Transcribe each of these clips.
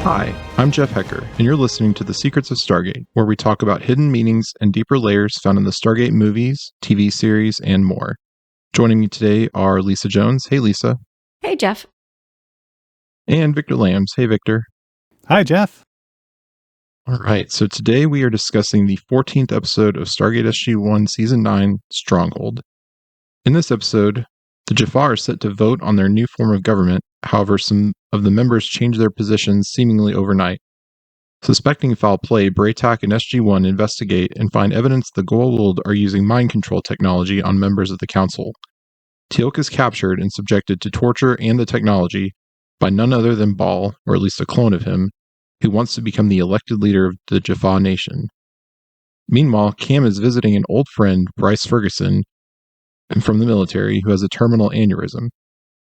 Hi, I'm Jeff Haecker, and you're listening to The Secrets of Stargate, where we talk about hidden meanings and deeper layers found in the Stargate movies, TV series, and more. Joining me today are Lisa Jones. Hey, Lisa. Hey, Jeff. And Victor Lambs. Hey, Victor. Hi, Jeff. All right, so today we are discussing the 14th episode of Stargate SG-1 Season 9, Stronghold. In this episode, the Jaffa are set to vote on their new form of government. However, some of the members change their positions seemingly overnight. Suspecting foul play, Braytak and SG-1 investigate and find evidence the Goa'uld are using mind control technology on members of the Council. Teal'c is captured and subjected to torture and the technology by none other than Ball, or at least a clone of him, who wants to become the elected leader of the Jaffa nation. Meanwhile, Cam is visiting an old friend, Bryce Ferguson, from the military, who has a terminal aneurysm.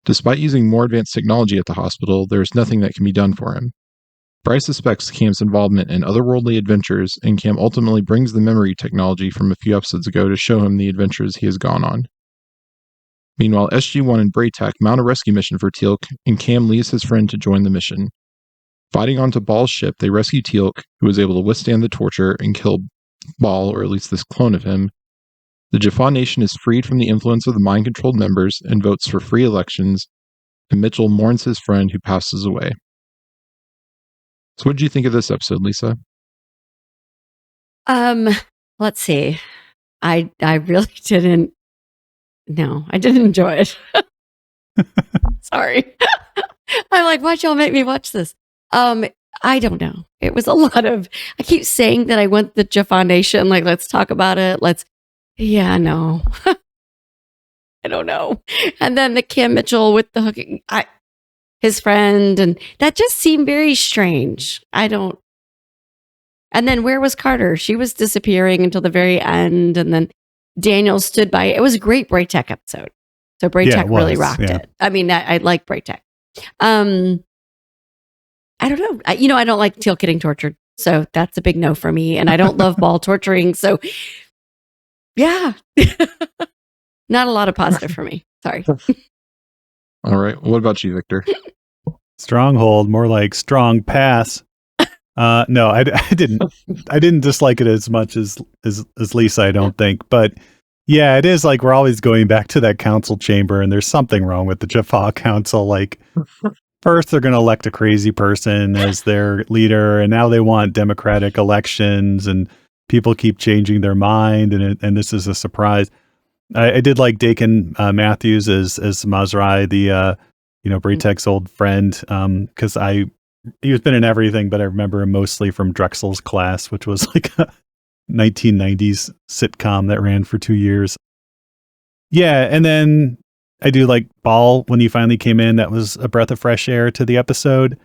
Despite using more advanced technology at the hospital, there is nothing that can be done for him. Bryce suspects Cam's involvement in otherworldly adventures, and Cam ultimately brings the memory technology from a few episodes ago to show him the adventures he has gone on. Meanwhile, SG-1 and Braytak mount a rescue mission for Teal'c, and Cam leaves his friend to join the mission. Fighting onto Ball's ship, they rescue Teal'c, who is able to withstand the torture and kill Ball, or at least this clone of him. The Jaffa nation is freed from the influence of the mind-controlled members and votes for free elections, and Mitchell mourns his friend who passes away. So what did you think of this episode, Lisa? Let's see. I really didn't. No, I didn't enjoy it. Sorry. I'm like, why'd y'all make me watch this? I don't know. It was a lot of. I keep saying that I want the Jaffa Nation. Like, let's talk about it. Yeah, no. I don't know. And then the Cam Mitchell with the hooking. His friend, and that just seemed very strange. And then where was Carter? She was disappearing until the very end, and then Daniel stood by. It was a great Braytak episode. So Braytak really rocked it. I mean, I like Braytak. I don't know. I don't like Teal'c getting tortured, so that's a big no for me. And I don't love Ball torturing, so yeah, not a lot of positive for me. Sorry. All right. What about you, Victor? Stronghold, more like strong pass. No, I didn't. I didn't dislike it as much as Lisa, I don't think. But yeah, it is like we're always going back to that council chamber, and there's something wrong with the Jaffa council. Like, first they're going to elect a crazy person as their leader, and now they want democratic elections, and people keep changing their mind, and this is a surprise. I did like Dakin Matthews as Mazrai, the Braytak's old friend, because he's been in everything, but I remember him mostly from Drexel's Class, which was like a 1990s sitcom that ran for 2 years. Yeah, and then I do like Ball when he finally came in. That was a breath of fresh air to the episode.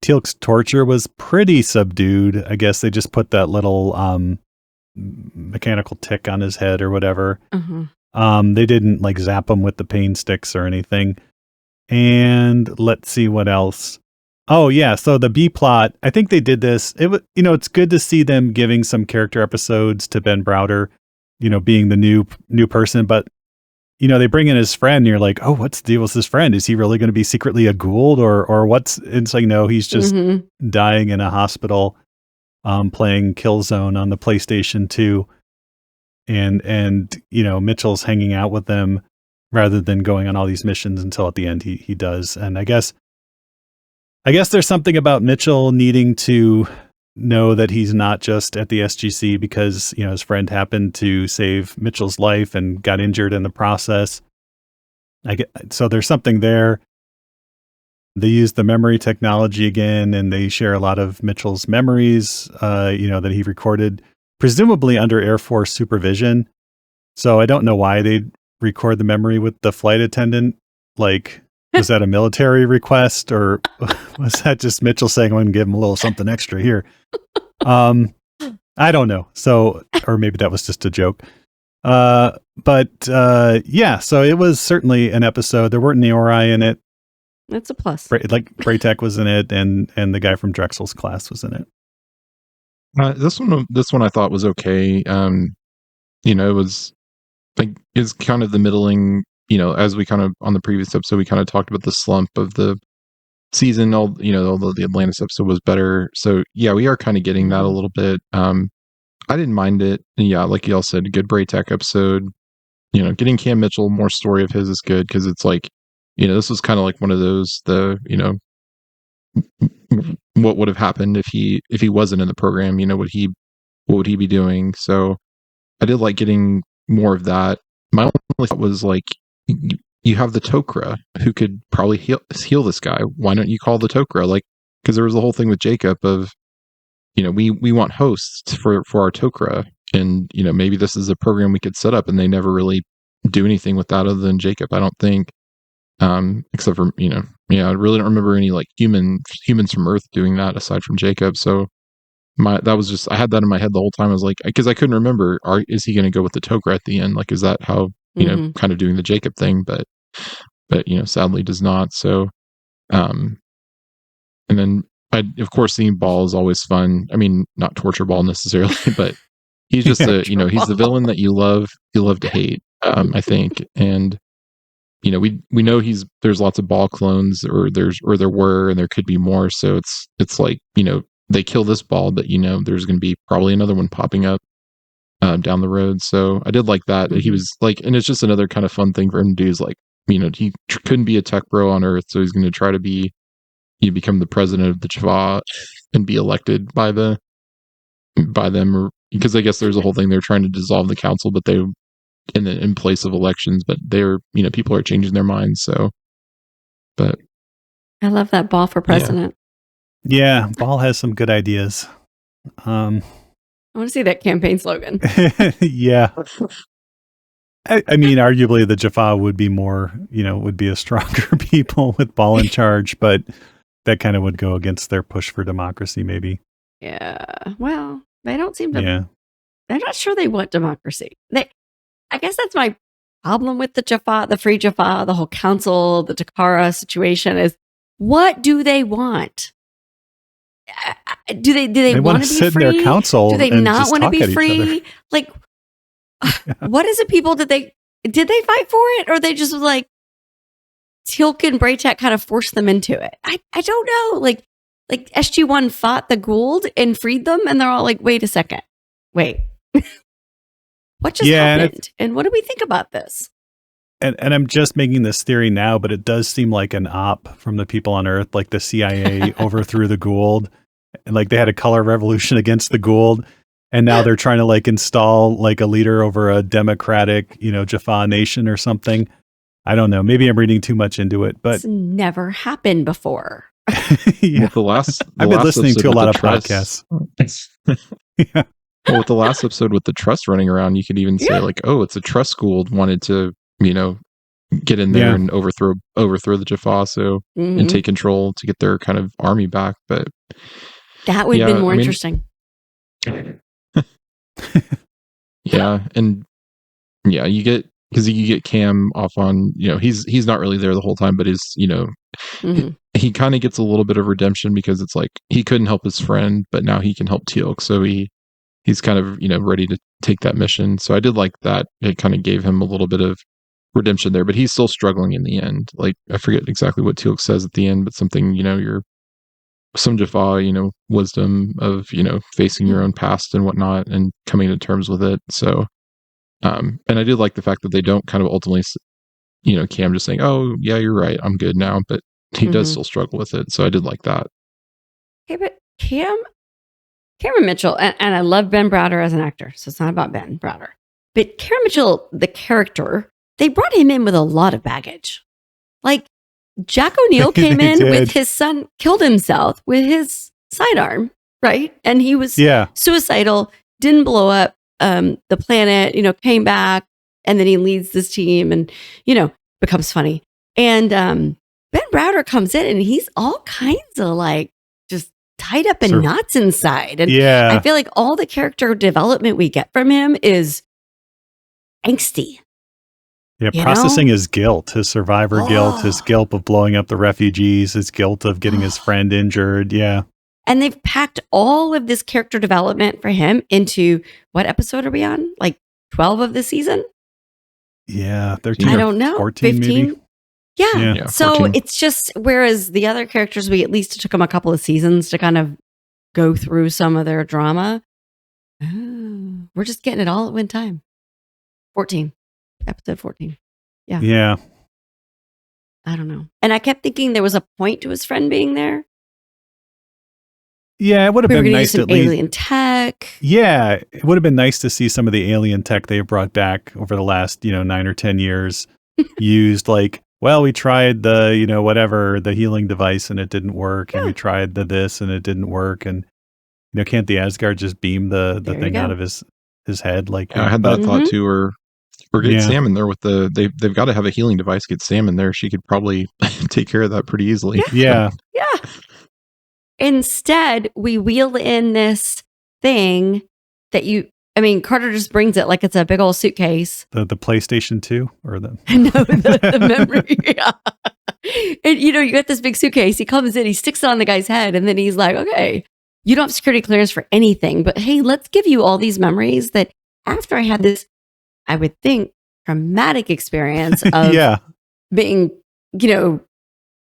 Teal'c's torture was pretty subdued. I guess they just put that little mechanical tick on his head or whatever. They didn't like zap him with the pain sticks or anything. And let's see what else. Oh yeah, so the B plot, I think they did this. It's good to see them giving some character episodes to Ben Browder, being the new person, but they bring in his friend and you're like, oh, what's the deal with his friend? Is he really going to be secretly a Goa'uld or what's, it's like, no, he's just dying in a hospital, playing Killzone on the PlayStation 2. And Mitchell's hanging out with them rather than going on all these missions until at the end he does. And I guess there's something about Mitchell needing to know that he's not just at the SGC because, his friend happened to save Mitchell's life and got injured in the process. So there's something there. They use the memory technology again, and they share a lot of Mitchell's memories, that he recorded, presumably under Air Force supervision. So I don't know why they'd record the memory with the flight attendant. Like, was that a military request, or was that just Mitchell saying, I'm going to give him a little something extra here? I don't know. So, or maybe that was just a joke. But yeah, so it was certainly an episode. There weren't Neori in it. That's a plus. Like Braytak was in it, and the guy from Drexel's Class was in it. This one I thought was okay. It was like is kind of the middling. As we kind of on the previous episode, we kind of talked about the slump of the season, although the Atlantis episode was better. So yeah, we are kind of getting that a little bit. I didn't mind it. And yeah, like y'all said, a good Braytek episode. Getting Cam Mitchell, more story of his is good because it's like, this was kind of like one of those, what would have happened if he wasn't in the program? What would he be doing? So I did like getting more of that. My only thought was like, you have the Tok'ra who could probably heal this guy. Why don't you call the Tok'ra? Like, because there was the whole thing with Jacob of, we want hosts for our Tok'ra, and maybe this is a program we could set up, and they never really do anything with that other than Jacob. I don't think, except for I really don't remember any like humans from Earth doing that aside from Jacob. So that was just, I had that in my head the whole time. I was like, because I couldn't remember, is he going to go with the Tok'ra at the end? Like, is that how kind of doing the Jacob thing? But sadly does not. So, and then of course seeing Ball is always fun. I mean, not torture Ball necessarily, but he's just he's the villain that you love to hate. I think, and we know there's lots of Ball clones, or there were, and there could be more. So it's like, they kill this Ball, but there's going to be probably another one popping up down the road. So I did like that. He was like, and it's just another kind of fun thing for him to do is like, he couldn't be a tech bro on Earth, so he's going to try to become the president of the Jaffa and be elected by them, or because I guess there's a whole thing they're trying to dissolve the council, but they in place of elections, but they're people are changing their minds. So, but I love that Ball for president. Yeah, Ball has some good ideas. I want to see that campaign slogan. Yeah. I mean, arguably the Jaffa would be more, would be a stronger people with Ball in charge, but that kind of would go against their push for democracy, maybe. Yeah. Well, they don't seem to. Yeah. They're not sure they want democracy. I guess that's my problem with the Jaffa, the Free Jaffa, the whole council, the Tok'ra situation is, what do they want? Do they want to be sit free? in their council? Do they and not want to be each free? Like, what is it? People did they fight for it, or they just was like Teal'c and Braytek kind of forced them into it? I don't know. Like SG-1 fought the Gould and freed them, and they're all like, wait a second, wait, what just happened? And what do we think about this? And I'm just making this theory now, but it does seem like an op from the people on Earth, like the CIA overthrew the Gould, and like they had a color revolution against the Gould, and now they're trying to like install like a leader over a democratic, Jaffa nation or something. I don't know. Maybe I'm reading too much into it, but it's never happened before. Yeah. Well, I've been listening to a lot of podcasts. Yeah. Well, with the last episode with the trust running around, you could even say like, oh, it's a trust Gould wanted to, get in there and overthrow the Jaffa, and take control to get their kind of army back. But that would have been more interesting. Yeah, and you get Cam off on, he's not really there the whole time, but he kind of gets a little bit of redemption because it's like he couldn't help his friend, but now he can help Teal'c, so he's kind of ready to take that mission. So I did like that. It kind of gave him a little bit of redemption there, but he's still struggling in the end. Like, I forget exactly what Teal'c says at the end, but something, some Jaffa, wisdom of, facing your own past and whatnot and coming to terms with it. So, and I did like the fact that they don't kind of ultimately, Cam just saying, oh yeah, you're right, I'm good now, but he does still struggle with it. So I did like that. Okay, but Cameron Mitchell, and I love Ben Browder as an actor, so it's not about Ben Browder. But Cameron Mitchell, the character, they brought him in with a lot of baggage. Like, Jack O'Neill came in with his son, killed himself with his sidearm, right? And he was suicidal, didn't blow up the planet, came back, and then he leads this team and, becomes funny. And Ben Browder comes in and he's all kinds of like just tied up in knots inside. And I feel like all the character development we get from him is angsty. Yeah, processing his guilt, his survivor guilt, his guilt of blowing up the refugees, his guilt of getting his friend injured. Yeah. And they've packed all of this character development for him into, what episode are we on? Like 12 of the season? Yeah, 13 I don't know. 14 15? maybe? Yeah. Yeah, So 14. it's just, whereas the other characters, we at least took them a couple of seasons to kind of go through some of their drama. Oh, we're just getting it all at one time. 14. Episode 14. Yeah. Yeah. I don't know. And I kept thinking there was a point to his friend being there. Yeah, it would have We were been going to nice use to some at least. alien tech. Yeah, it would have been nice to see some of the alien tech they've brought back over the last, 9 or 10 years used, like, well, we tried the, whatever, the healing device and it didn't work, and we tried the this and it didn't work, and can't the Asgard just beam the There you thing out go. of his head? Like, Yeah, I had but that thought too, or get Yeah. Sam in there with they've got to have a healing device. Get Sam in there. She could probably take care of that pretty easily. yeah, Yeah. Instead, we wheel in this thing that Carter just brings it like it's a big old suitcase. the PlayStation 2 or the No, the memory. Yeah. And you got this big suitcase. He comes in, he sticks it on the guy's head, and then he's like, okay, you don't have security clearance for anything, but hey, let's give you all these memories that after I had this, I would think, traumatic experience of yeah, being,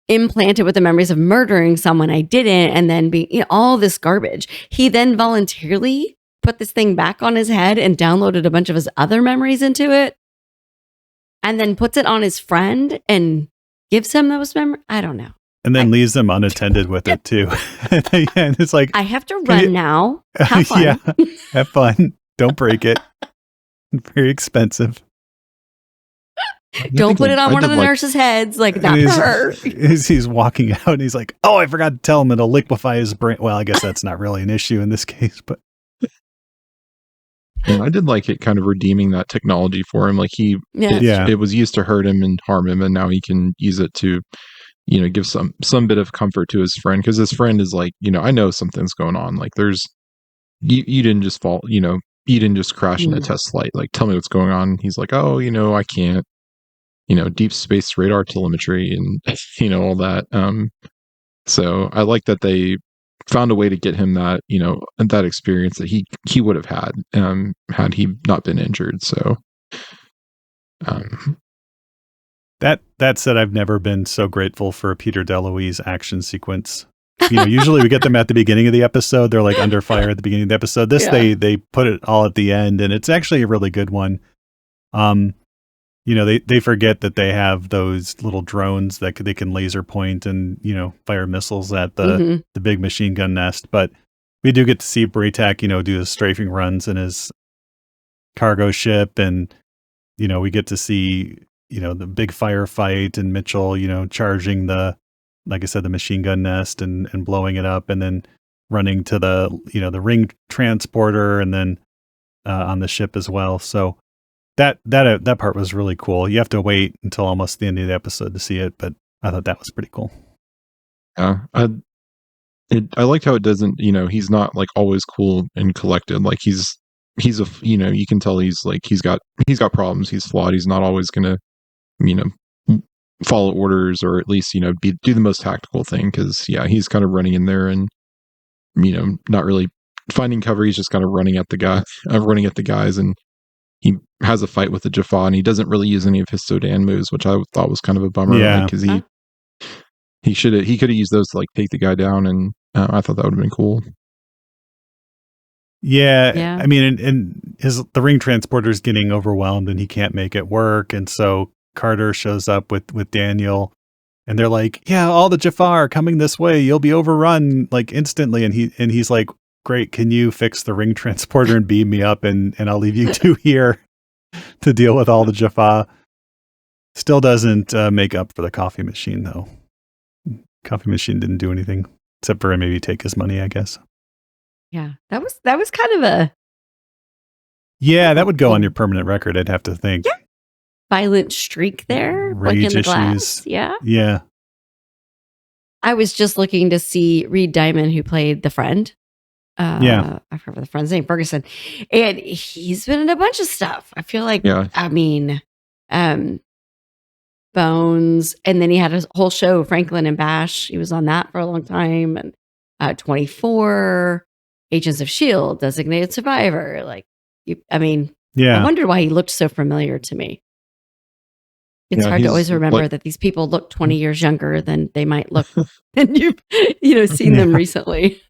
implanted with the memories of murdering someone I didn't, and then being all this garbage. He then voluntarily put this thing back on his head and downloaded a bunch of his other memories into it, and then puts it on his friend and gives him those memories. I don't know. and then leaves them unattended with it too. And it's like, I have to run now. Have fun. yeah, have fun. Don't break it. Very expensive. Don't put it on one of the nurses' heads. Like, not for her. He's walking out and he's like, oh, I forgot to tell him it'll liquefy his brain. Well, I guess that's not really an issue in this case, but. And I did like it kind of redeeming that technology for him. Like it was used to hurt him and harm him, and now he can use it to, give some bit of comfort to his friend, because his friend is like, I know something's going on. Like you didn't just fall, you didn't just crash in a test flight. Like, tell me what's going on. He's like, oh, I can't, deep space radar telemetry and, all that. So I like that they found a way to get him that, that experience that he would have had, had he not been injured. So, That said, I've never been so grateful for a Peter DeLuise action sequence. Usually we get them at the beginning of the episode. They're like under fire at the beginning of the episode. This, they put it all at the end, and it's actually a really good one. They forget that they have those little drones that they can laser point and, fire missiles at the big machine gun nest. But we do get to see Braytak, do his strafing runs in his cargo ship. And, we get to see, the big firefight and Mitchell, charging like I said, the machine gun nest and blowing it up, and then running to the ring transporter, and then on the ship as well. So that part was really cool. You have to wait until almost the end of the episode to see it, but I thought that was pretty cool. Yeah, I liked how it doesn't, he's not like always cool and collected. Like he's a, you can tell he's got problems. He's flawed. He's not always gonna, follow orders, or at least, do the most tactical thing. Cause he's kind of running in there and, not really finding cover. He's just kind of running at the guys, and he has a fight with the Jaffa, and he doesn't really use any of his Sodan moves, which I thought was kind of a bummer. Yeah. Cause he could have used those to like take the guy down, and I thought that would have been cool. Yeah. I mean, and the ring transporter is getting overwhelmed and he can't make it work. And so Carter shows up with Daniel, and they're like, yeah, all the Jaffa are coming this way. You'll be overrun like instantly. And he's like, great. Can you fix the ring transporter and beam me up, and I'll leave you two here to deal with all the Jaffa. Still doesn't make up for the coffee machine though. Coffee machine didn't do anything except for maybe take his money, I guess. Yeah, that was kind of a that would go on your permanent record, I'd have to think. Yeah. Violent streak there, Rage like in the glass. issues. Yeah. I was just looking to see Reed Diamond, who played the friend. I forgot the friend's name, Ferguson, and he's been in a bunch of stuff. I feel like, Bones, and then he had a whole show, Franklin and Bash. He was on that for a long time, and 24, Agents of S.H.I.E.L.D., Designated Survivor. I wondered why he looked so familiar to me. It's hard to always remember that these people look 20 years younger than they might look than you've seen them recently.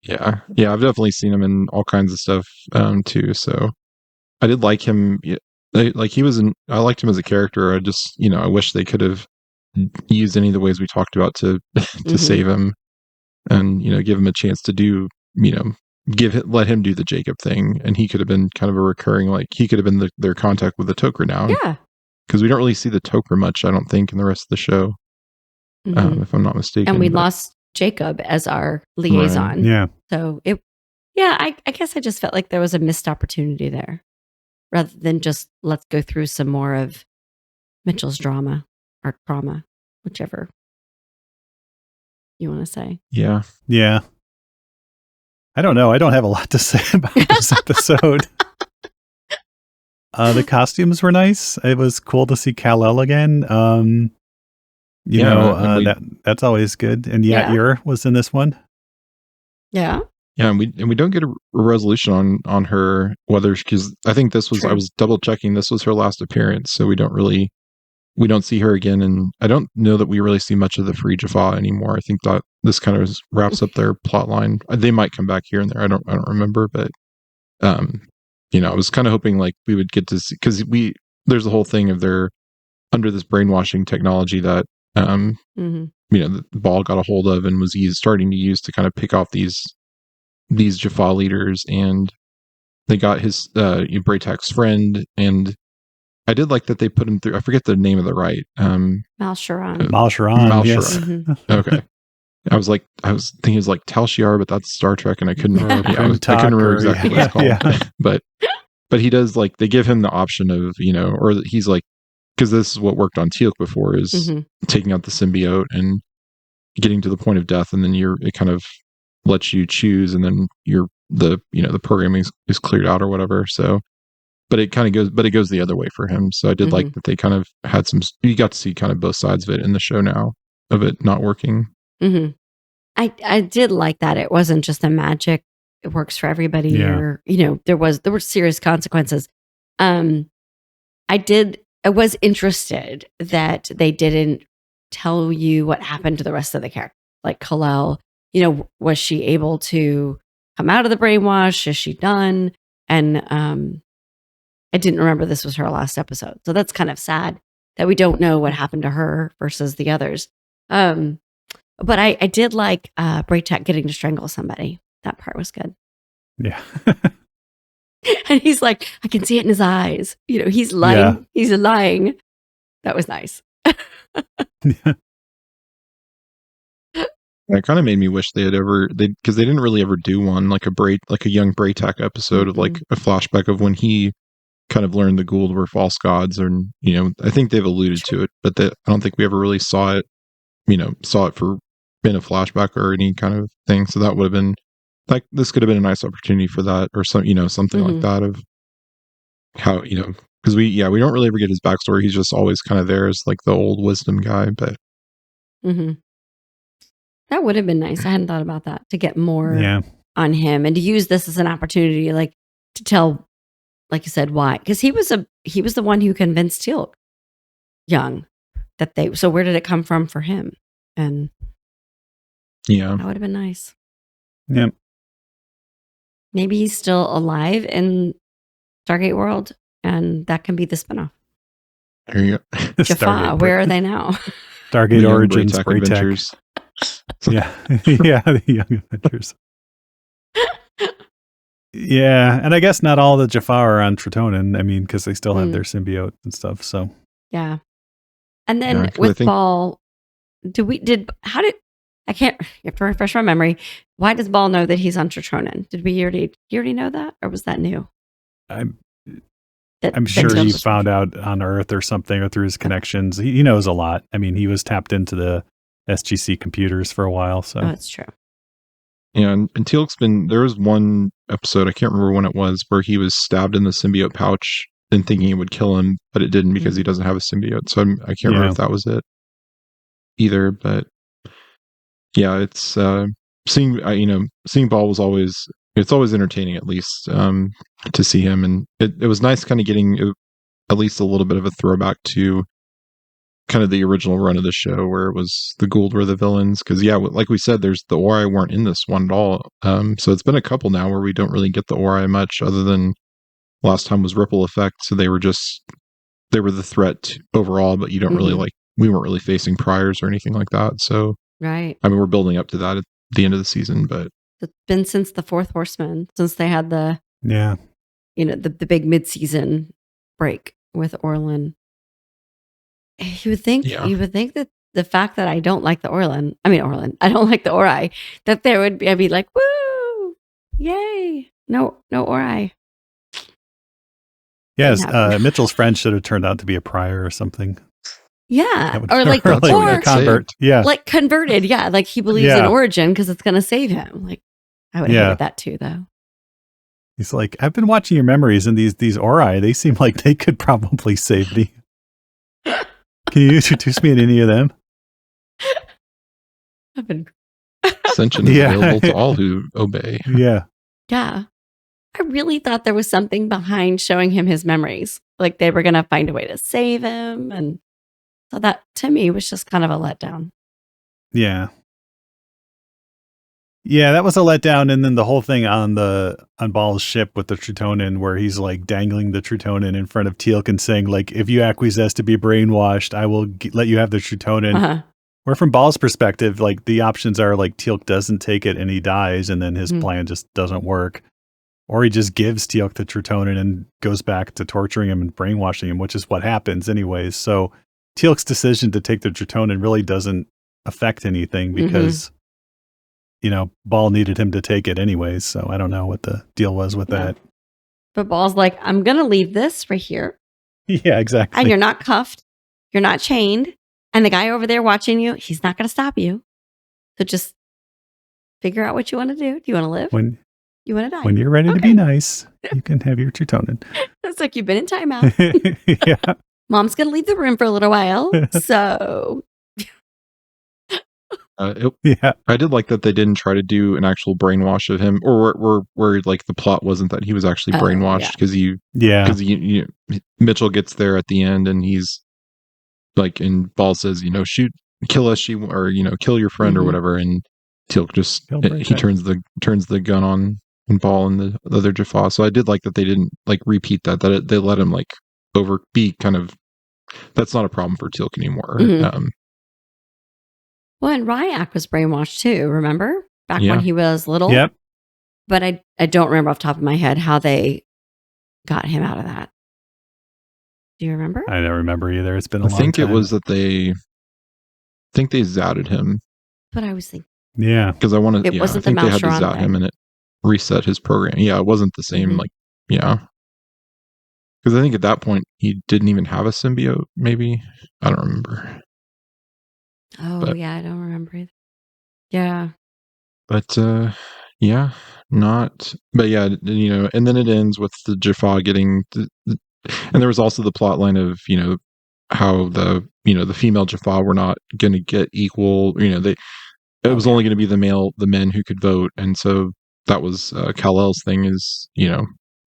Yeah. I've definitely seen him in all kinds of stuff too. So I did like him. Like I liked him as a character. I just, I wish they could have used any of the ways we talked about to save him, and give him a chance to do, let him do the Jacob thing, and he could have been kind of a recurring, like he could have been their contact with the Tok'ra now. Yeah. Because we don't really see the Tok'ra much, I don't think, in the rest of the show, if I'm not mistaken. And we lost Jacob as our liaison. Right. Yeah. So I guess I just felt like there was a missed opportunity there, rather than just let's go through some more of Mitchell's drama or trauma, whichever you want to say. Yeah. Yeah. I don't know. I don't have a lot to say about this episode. The costumes were nice. It was cool to see Kal-El again. That's always good. And Yair was in this one. Yeah. Yeah, and we don't get a resolution on her, whether, because I think this was, I was double checking, this was her last appearance, so we don't see her again, and I don't know that we really see much of the Free Jaffa anymore. I think that this kind of wraps up their plot line. They might come back here and there. I don't remember, but I was kind of hoping like we would get to see, because there's the whole thing of they're under this brainwashing technology that the Ball got a hold of and was starting to use to kind of pick off these Jaffa leaders, and they got his Braytak's friend, and I did like that they put him through. I forget the name of the rite. Malsharan. Malsharan. Yes. Okay. I was thinking it was like Tal Shiar, but that's Star Trek, and I couldn't remember. I couldn't remember exactly what it's called. Yeah. But he does, like, they give him the option of, or he's like, because this is what worked on Teal'c before, is taking out the symbiote and getting to the point of death, and then it kind of lets you choose, and then the programming is cleared out or whatever. So, but it goes the other way for him. So I did like that they kind of had you got to see kind of both sides of it in the show now, of it not working. I did like that it wasn't just a magic, it works for everybody, or there were serious consequences. I was interested that they didn't tell you what happened to the rest of the character, like Kal-El. Was she able to come out of the brainwash? Is she done? And I didn't remember this was her last episode, so that's kind of sad that we don't know what happened to her versus the others. But I did like Braytak getting to strangle somebody. That part was good. Yeah. And he's like, I can see it in his eyes. He's lying. Yeah. He's lying. That was nice. That kind of made me wish they had because they didn't really ever do one like a young Braytak episode of like a flashback of when he kind of learned the Goa'uld were false gods, and I think they've alluded to it, but I don't think we ever really saw it. Saw it for in a flashback or any kind of thing. So that would have been like, this could have been a nice opportunity for that, or something like that, of how, because we don't really ever get his backstory. He's just always kind of there as like the old wisdom guy, but that would have been nice. I hadn't thought about that, to get more on him and to use this as an opportunity, like to tell, like you said, why, because he was the one who convinced Teal'c young so where did it come from for him? And that would have been nice. Yep. Maybe he's still alive in Stargate World, and that can be the spinoff. There you go. Jaffa, where are they now? Stargate Origins, Braytak. Yeah. The Young Adventures. Yeah, and I guess not all the Jaffa are on Tritonin. I mean, because they still have their symbiote and stuff. So yeah. And then with Ball, you have to refresh my memory. Why does Ball know that he's on Tritonin? Did you already know that, or was that new? I'm sure he found out on Earth or something, or through his connections. He knows a lot. I mean, he was tapped into the SGC computers for a while. So that's true. Yeah, and Teal'c's there was one episode, I can't remember when it was, where he was stabbed in the symbiote pouch and thinking it would kill him, but it didn't, because he doesn't have a symbiote. So I can't remember if that was it either. But yeah, it's seeing Ball was always entertaining, at least to see him, and it was nice kind of getting at least a little bit of a throwback to kind of the original run of the show where it was the Gould were the villains. Because like we said, there's the Ori weren't in this one at all. So it's been a couple now where we don't really get the Ori much, other than last time was Ripple Effect. So they were the threat overall, but you don't really we weren't really facing priors or anything like that. So right. I mean, we're building up to that at the end of the season, but it's been since the Fourth Horseman, since they had the the big mid-season break with Orlin. You would think that the fact that I don't like the Orlin, I don't like the Ori, that there would be, I'd be like, woo, yay, no Ori. Yes, Mitchell's friend should have turned out to be a prior or something. Yeah, or like a convert. Yeah, like converted. Yeah, like he believes in origin because it's going to save him. Like I would have hated that too, though. He's like, I've been watching your memories, and these Ori, they seem like they could probably save me. Can you introduce me to any of them? Ascension is available to all who obey. Yeah. Yeah. I really thought there was something behind showing him his memories. Like they were going to find a way to save him. And so that to me was just kind of a letdown. Yeah. Yeah, that was a letdown. And then the whole thing on Baal's ship with the Trutonin, where he's like dangling the Trutonin in front of Teal'c and saying, like, if you acquiesce to be brainwashed, I will let you have the Trutonin. Uh-huh. Where from Baal's perspective, like the options are like Teal'c doesn't take it and he dies, and then his plan just doesn't work. Or he just gives Teal'c the Trutonin and goes back to torturing him and brainwashing him, which is what happens anyways. So Teal'c's decision to take the Trutonin really doesn't affect anything because, Baal needed him to take it anyways. So I don't know what the deal was with that. But Baal's like, I'm going to leave this right here. Yeah, exactly. And you're not cuffed. You're not chained. And the guy over there watching you, he's not going to stop you. So just figure out what you want to do. Do you want to live? You want to die? When you're ready to be nice, you can have your Trutonin. It's like you've been in timeout. Yeah. Mom's going to leave the room for a little while. So. I did like that they didn't try to do an actual brainwash of him, or where like the plot wasn't that he was actually brainwashed because Mitchell gets there at the end and he's like, and Baal says, kill us, kill your friend or whatever, and Teal'c just he turns the gun on Baal and the other Jaffa. So I did like that they didn't like repeat that they let him like be kind of, that's not a problem for Teal'c anymore. Well, and Ryak was brainwashed too, remember? Back when he was little? Yep. But I don't remember off the top of my head how they got him out of that. Do you remember? I don't remember either. It's been a long time. I think it was that they zatted him. But I was thinking. Yeah. Because wasn't I think they had to zat him and it reset his program. Yeah, it wasn't the same, Because I think at that point he didn't even have a symbiote, maybe. I don't remember. Oh, yeah, I don't remember either. Yeah. But, not... But yeah, and then it ends with the Jaffa getting... and there was also the plot line of, how the female Jaffa were not going to get equal... It was only going to be the men who could vote, and so that was Kal-El's thing is,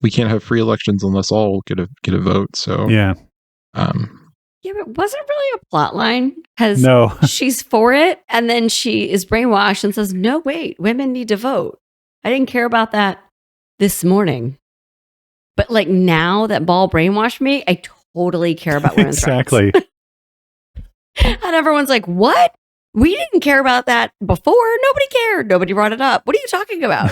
we can't have free elections unless all get a vote, so... Yeah. Yeah, but it wasn't really a plot line because no. She's for it and then she is brainwashed and says, no, wait, women need to vote. I didn't care about that this morning. But like now that Baal brainwashed me, I totally care about women's exactly. rights. And everyone's like, what? We didn't care about that before. Nobody cared. Nobody brought it up. What are you talking about?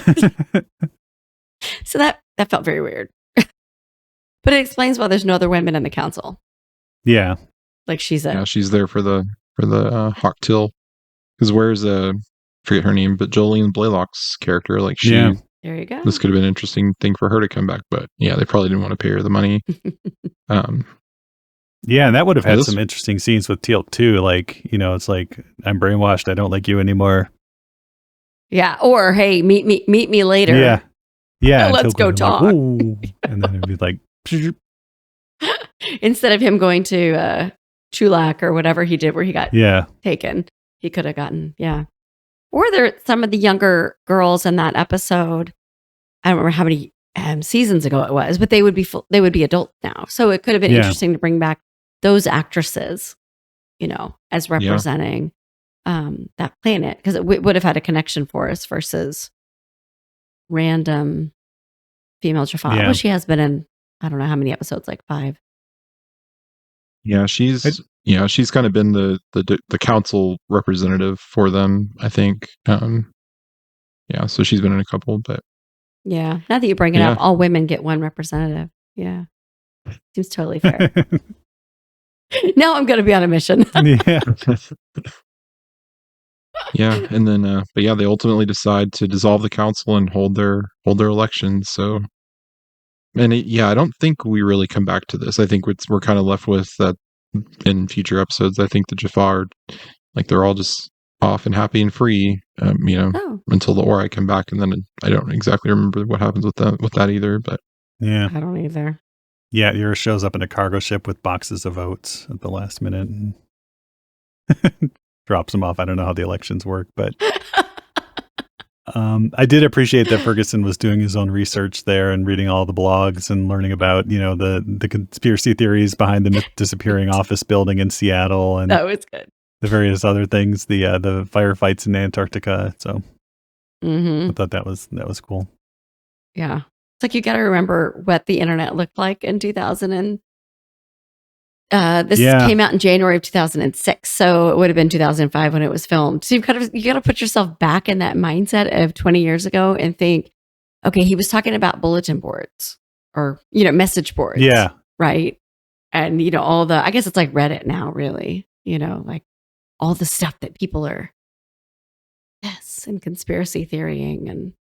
So that felt very weird. But it explains why there's no other women in the council. Yeah. Like she's there for the Hawk Till. Because where's forget her name, but Jolene Blaylock's character, like there you go. This could have been an interesting thing for her to come back, but yeah, they probably didn't want to pay her the money. Yeah, and that would have had some interesting scenes with Teal'c too. Like, it's like, I'm brainwashed, I don't like you anymore. Yeah, or hey, meet me later. Yeah. Yeah. Let's go talk. Like, and then it'd be like instead of him going to Chulak or whatever he did where he got taken, he could have gotten, Or there some of the younger girls in that episode, I don't remember how many seasons ago it was, but they would be adult now. So it could have been interesting to bring back those actresses, as representing that planet, because it would have had a connection for us versus random female Jaffa. Yeah. Well, she has been in, I don't know how many episodes, like 5. Yeah, she's kind of been the council representative for them, I think. So she's been in a couple, but yeah. Now that you bring it up, all women get one representative. Yeah, seems totally fair. Now I'm going to be on a mission. Yeah. Yeah, and then but yeah, they ultimately decide to dissolve the council and hold their elections. So, and I don't think we really come back to this. I think we're kind of left with that in future episodes. I think the Jaffa, like, they're all just off and happy and free, until the Ori come back, and then I don't exactly remember what happens with that either. But yeah, I don't either. Yeah, Ura shows up in a cargo ship with boxes of votes at the last minute and drops them off. I don't know how the elections work, but I did appreciate that Ferguson was doing his own research there and reading all the blogs and learning about, the conspiracy theories behind the disappearing office building in Seattle, and that was good. The various other things, the firefights in Antarctica. So I thought that was cool. Yeah, it's like you got to remember what the internet looked like in 2000 and this came out in January of 2006, so it would have been 2005 when it was filmed. So you got to put yourself back in that mindset of 20 years ago and think, okay, he was talking about bulletin boards or message boards, right? And I guess it's like Reddit now, really. Like all the stuff that people are, and conspiracy theorying, and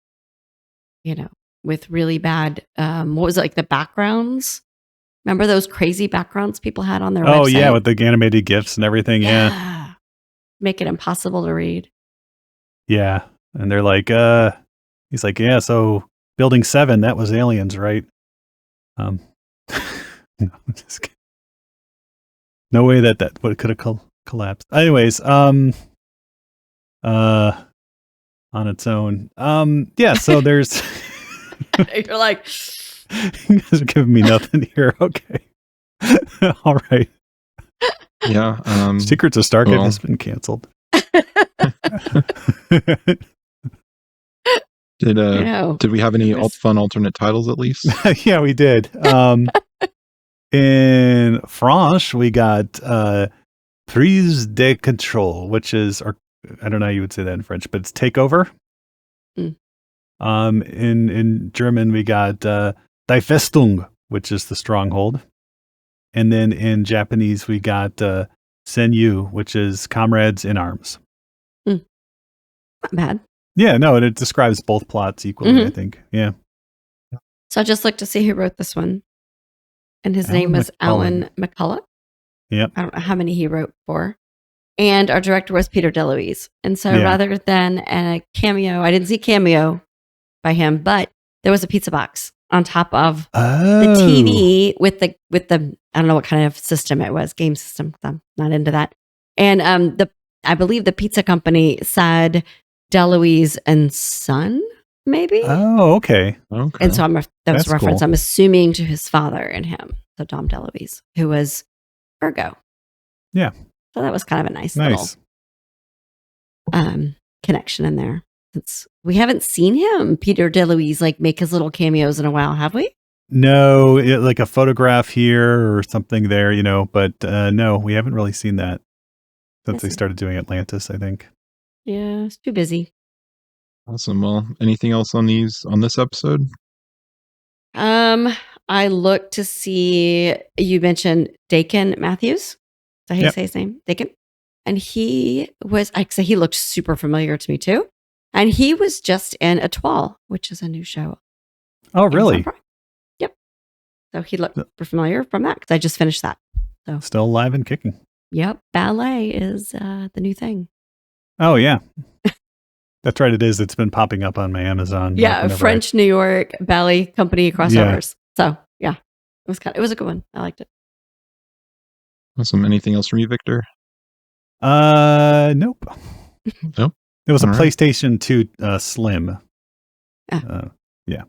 with really bad, what was it, like the backgrounds? Remember those crazy backgrounds people had on their website? Oh, yeah, with the animated GIFs and everything, yeah. Make it impossible to read. Yeah, and they're like, he's like, yeah, so Building 7, that was aliens, right? No, I'm just kidding. No way that could have collapsed. Anyways, on its own. So there's... You're like... You guys are giving me nothing here. Okay. All right. Yeah. Secrets of Stargate has been canceled. Did we have any fun alternate titles at least? Yeah, we did. In French, we got prise de control, which is, or I don't know how you would say that in French, but it's takeover. In German, we got Die Festung, which is the stronghold. And then in Japanese, we got Senyu, which is comrades in arms. Not bad. Yeah, no, it describes both plots equally, I think. Yeah. So I just looked to see who wrote this one. And his name was Alan McCullough. Yep. I don't know how many he wrote for. And our director was Peter DeLuise. And so rather than a cameo, I didn't see cameo by him, but there was a pizza box on top of the TV with the I don't know what kind of system it was, game system. I'm not into that. And I believe the pizza company said DeLuise and Son, maybe. Oh, okay. And so that was a reference. Cool. I'm assuming to his father and him, so Dom DeLuise, who was Virgo. Yeah. So that was kind of a nice little connection in there. We haven't seen him, Peter DeLuise, like make his little cameos in a while, have we? No, like a photograph here or something there, but no, we haven't really seen that since they started doing Atlantis, I think. Yeah, it's too busy. Awesome. Well, anything else on this episode? I looked to see, you mentioned Dakin Matthews. Is that how you say his name? Dakin? And he looked super familiar to me too. And he was just in Etoile, which is a new show. Oh, really? Yep. So he looked familiar from that because I just finished that. So still alive and kicking. Yep. Ballet is the new thing. Oh, yeah. That's right. It is. It's been popping up on my Amazon. Yeah. French, New York ballet company crossovers. Yeah. So yeah, it was a good one. I liked it. Awesome. Anything else from you, Victor? Nope. Nope. It was a PlayStation 2 Slim. Yeah.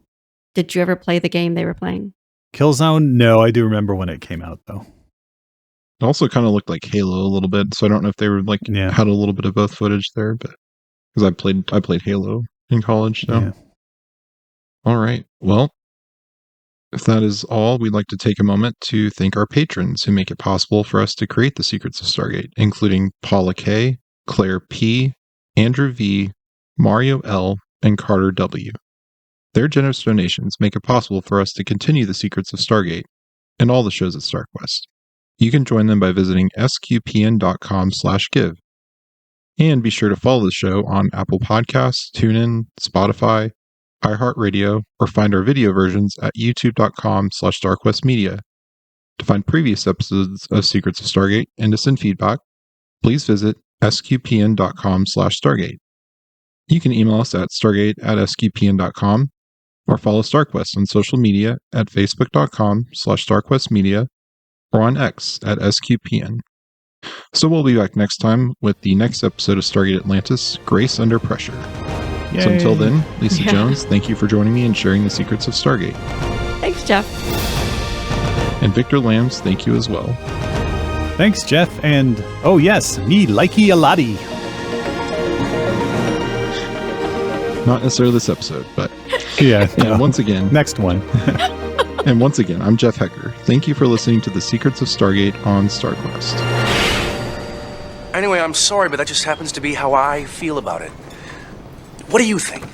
Did you ever play the game they were playing? Killzone? No, I do remember when it came out, though. It also kind of looked like Halo a little bit, so I don't know if they were had a little bit of both footage there, but because I played Halo in college, so. Yeah. All right. Well, if that is all, we'd like to take a moment to thank our patrons who make it possible for us to create the Secrets of Stargate, including Paula K, Claire P, Andrew V, Mario L, and Carter W. Their generous donations make it possible for us to continue the Secrets of Stargate and all the shows at StarQuest. You can join them by visiting sqpn.com/give. And be sure to follow the show on Apple Podcasts, TuneIn, Spotify, iHeartRadio, or find our video versions at youtube.com/StarQuestMedia. To find previous episodes of Secrets of Stargate and to send feedback, please visit sqpn.com/Stargate. You can email us at stargate@sqpn.com or follow StarQuest on social media at facebook.com/StarQuestMedia or on X at SQPN. So we'll be back next time with the next episode of Stargate Atlantis, Grace Under Pressure. Yay. So until then, Lisa Jones, thank you for joining me and sharing the secrets of Stargate. Thanks, Jeff. And Victor Lambs, thank you as well. Thanks, Jeff. And, oh yes, me likey a lottie. Not necessarily this episode, but yeah. And once again, next one. And once again, I'm Jeff Haecker. Thank you for listening to the Secrets of Stargate on StarQuest. Anyway, I'm sorry, but that just happens to be how I feel about it. What do you think?